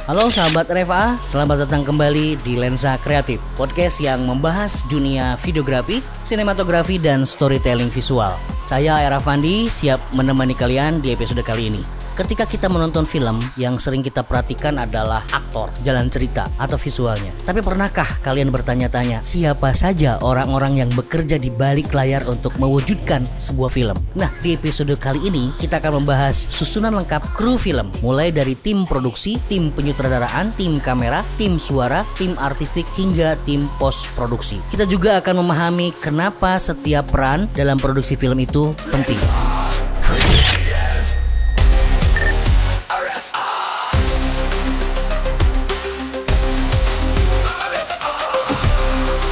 Halo sahabat RFA, selamat datang kembali di Lensa Kreatif, podcast yang membahas dunia videografi, sinematografi, dan storytelling visual. Saya Era Fandi, siap menemani kalian di episode kali ini. Ketika kita menonton film, yang sering kita perhatikan adalah aktor, jalan cerita, atau visualnya. Tapi pernahkah kalian bertanya-tanya, siapa saja orang-orang yang bekerja di balik layar untuk mewujudkan sebuah film? Nah, di episode kali ini, kita akan membahas susunan lengkap kru film. Mulai dari tim produksi, tim penyutradaraan, tim kamera, tim suara, tim artistik, hingga tim post-produksi. Kita juga akan memahami kenapa setiap peran dalam produksi film itu penting.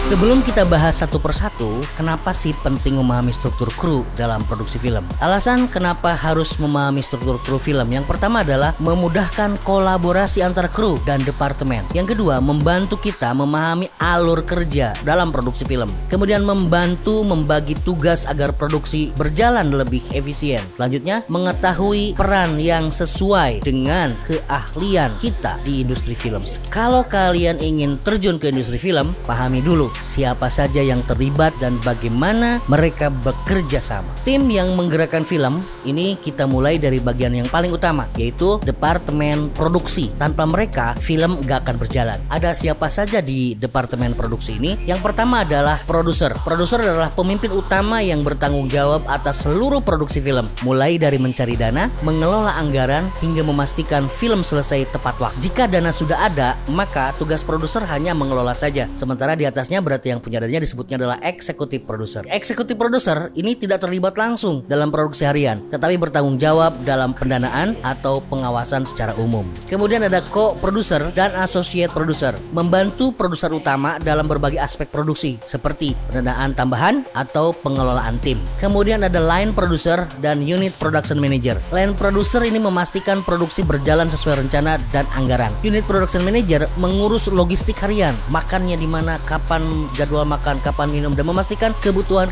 Sebelum kita bahas satu persatu, kenapa sih penting memahami struktur kru dalam produksi film? Alasan kenapa harus memahami struktur kru film, yang pertama adalah memudahkan kolaborasi antar kru dan departemen. Yang kedua, membantu kita memahami alur kerja dalam produksi film. Kemudian membantu membagi tugas agar produksi berjalan lebih efisien. Selanjutnya, mengetahui peran yang sesuai dengan keahlian kita di industri film. Kalau kalian ingin terjun ke industri film, pahami dulu siapa saja yang terlibat dan bagaimana mereka bekerja sama. Tim yang menggerakkan film ini kita mulai dari bagian yang paling utama, yaitu departemen produksi. Tanpa mereka film gak akan berjalan. Ada siapa saja di departemen produksi ini? Yang pertama adalah produser. Produser adalah pemimpin utama yang bertanggung jawab atas seluruh produksi film, mulai dari mencari dana, mengelola anggaran, hingga memastikan film selesai tepat waktu. Jika dana sudah ada, maka tugas produser hanya mengelola saja. Sementara di atasnya berarti yang punya dananya disebutnya adalah eksekutif produser. Eksekutif produser ini tidak terlibat langsung dalam produksi harian, tetapi bertanggung jawab dalam pendanaan atau pengawasan secara umum. Kemudian ada co-producer dan associate producer, membantu produser utama dalam berbagai aspek produksi seperti pendanaan tambahan atau pengelolaan tim. Kemudian ada line producer dan unit production manager. Line producer ini memastikan produksi berjalan sesuai rencana dan anggaran. Unit production manager mengurus logistik harian, makannya di mana, kapan jadwal makan, kapan minum, dan memastikan kebutuhan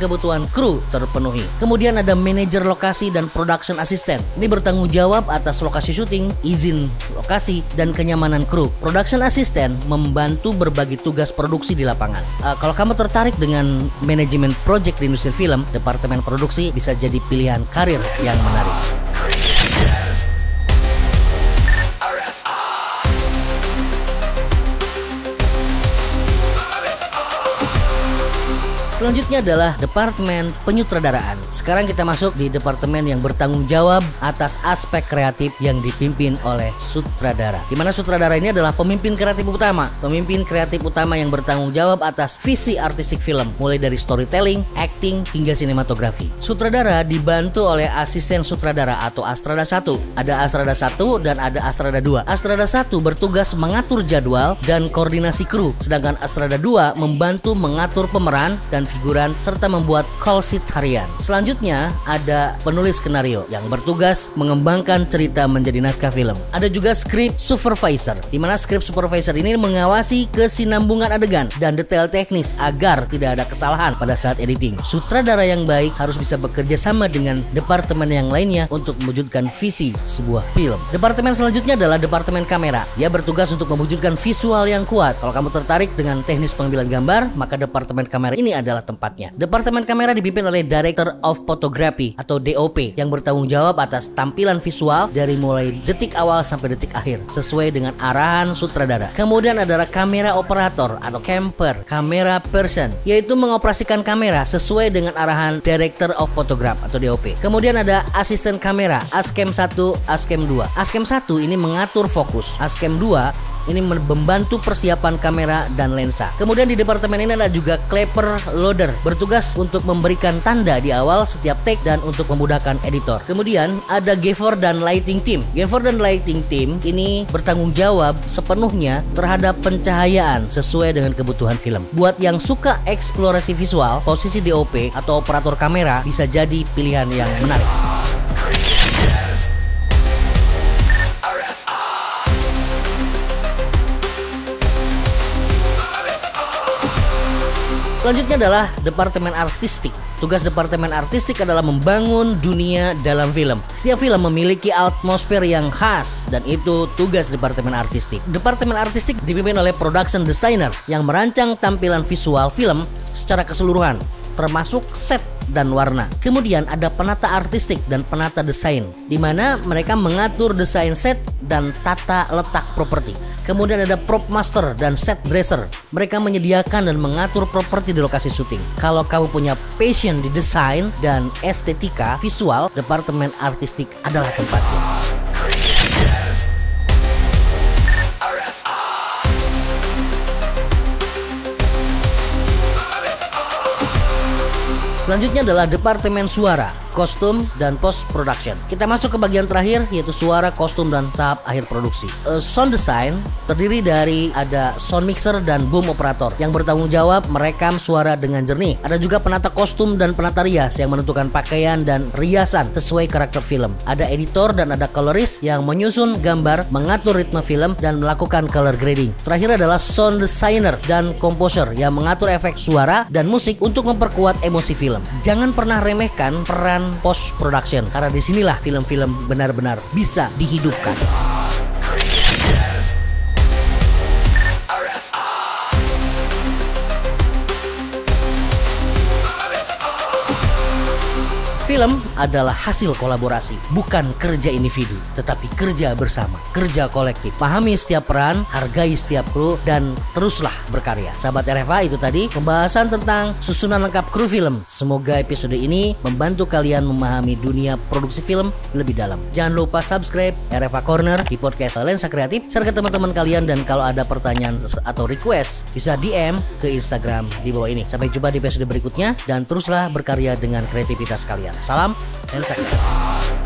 kru terpenuhi. Kemudian ada manajer lokasi dan production assistant. Ini bertanggung jawab atas lokasi syuting, izin lokasi, dan kenyamanan kru. Production assistant membantu berbagi tugas produksi di lapangan. Kalau kamu tertarik dengan manajemen project di industri film, departemen produksi bisa jadi pilihan karir yang menarik. Selanjutnya adalah departemen penyutradaraan. Sekarang kita masuk di departemen yang bertanggung jawab atas aspek kreatif yang dipimpin oleh sutradara. Di mana sutradara ini adalah pemimpin kreatif utama. Pemimpin kreatif utama yang bertanggung jawab atas visi artistik film, mulai dari storytelling, acting, hingga sinematografi. Sutradara dibantu oleh asisten sutradara atau Astrada 1. Ada Astrada 1 dan ada Astrada 2. Astrada 1 bertugas mengatur jadwal dan koordinasi kru, sedangkan Astrada 2 membantu mengatur pemeran dan figuran serta membuat call sheet harian. Selanjutnya ada penulis skenario yang bertugas mengembangkan cerita menjadi naskah film. Ada juga script supervisor, di mana script supervisor ini mengawasi kesinambungan adegan dan detail teknis agar tidak ada kesalahan pada saat editing. Sutradara yang baik harus bisa bekerja sama dengan departemen yang lainnya untuk mewujudkan visi sebuah film. Departemen selanjutnya adalah departemen kamera. Dia bertugas untuk mewujudkan visual yang kuat. Kalau kamu tertarik dengan teknis pengambilan gambar, maka departemen kamera ini adalah tempatnya. Departemen kamera dipimpin oleh Director of Photography atau DOP yang bertanggung jawab atas tampilan visual dari mulai detik awal sampai detik akhir sesuai dengan arahan sutradara. Kemudian ada kamera operator atau camper, kamera person, yaitu mengoperasikan kamera sesuai dengan arahan Director of Photograph atau DOP. Kemudian ada asisten kamera, ASCAM 1, ASCAM 2. ASCAM 1 ini mengatur fokus. ASCAM 2 ini membantu persiapan kamera dan lensa. Kemudian di departemen ini ada juga clapper loader, bertugas untuk memberikan tanda di awal setiap take dan untuk memudahkan editor. Kemudian ada gaffer dan lighting team. Gaffer dan lighting team ini bertanggung jawab sepenuhnya terhadap pencahayaan sesuai dengan kebutuhan film. Buat yang suka eksplorasi visual, posisi DOP atau operator kamera bisa jadi pilihan yang menarik. Selanjutnya adalah departemen artistik. Tugas departemen artistik adalah membangun dunia dalam film. Setiap film memiliki atmosfer yang khas dan itu tugas departemen artistik. Departemen artistik dipimpin oleh production designer yang merancang tampilan visual film secara keseluruhan, termasuk set dan warna. Kemudian ada penata artistik dan penata desain, di mana mereka mengatur desain set dan tata letak properti. Kemudian ada prop master dan set dresser. Mereka menyediakan dan mengatur properti di lokasi syuting. Kalau kamu punya passion di desain dan estetika visual, departemen artistik adalah tempatnya. Selanjutnya adalah departemen suara, kostum, dan post production. Kita masuk ke bagian terakhir, yaitu suara, kostum, dan tahap akhir produksi. Sound design terdiri dari ada sound mixer dan boom operator yang bertanggung jawab merekam suara dengan jernih. Ada juga penata kostum dan penata rias yang menentukan pakaian dan riasan sesuai karakter film. Ada editor dan ada colorist yang menyusun gambar, mengatur ritme film, dan melakukan color grading. Terakhir adalah sound designer dan composer yang mengatur efek suara dan musik untuk memperkuat emosi film. Jangan pernah remehkan peran post production, karena disinilah film-film benar-benar bisa dihidupkan. Film adalah hasil kolaborasi, bukan kerja individu, tetapi kerja bersama, kerja kolektif. Pahami setiap peran, hargai setiap kru, dan teruslah berkarya. Sahabat RFA, itu tadi pembahasan tentang susunan lengkap kru film. Semoga episode ini membantu kalian memahami dunia produksi film lebih dalam. Jangan lupa subscribe RFA Corner di podcast Lensa Kreatif, share ke teman-teman kalian, dan kalau ada pertanyaan atau request bisa DM ke Instagram di bawah ini. Sampai jumpa di episode berikutnya, dan teruslah berkarya dengan kreativitas kalian. Salam Lensa Kreatif.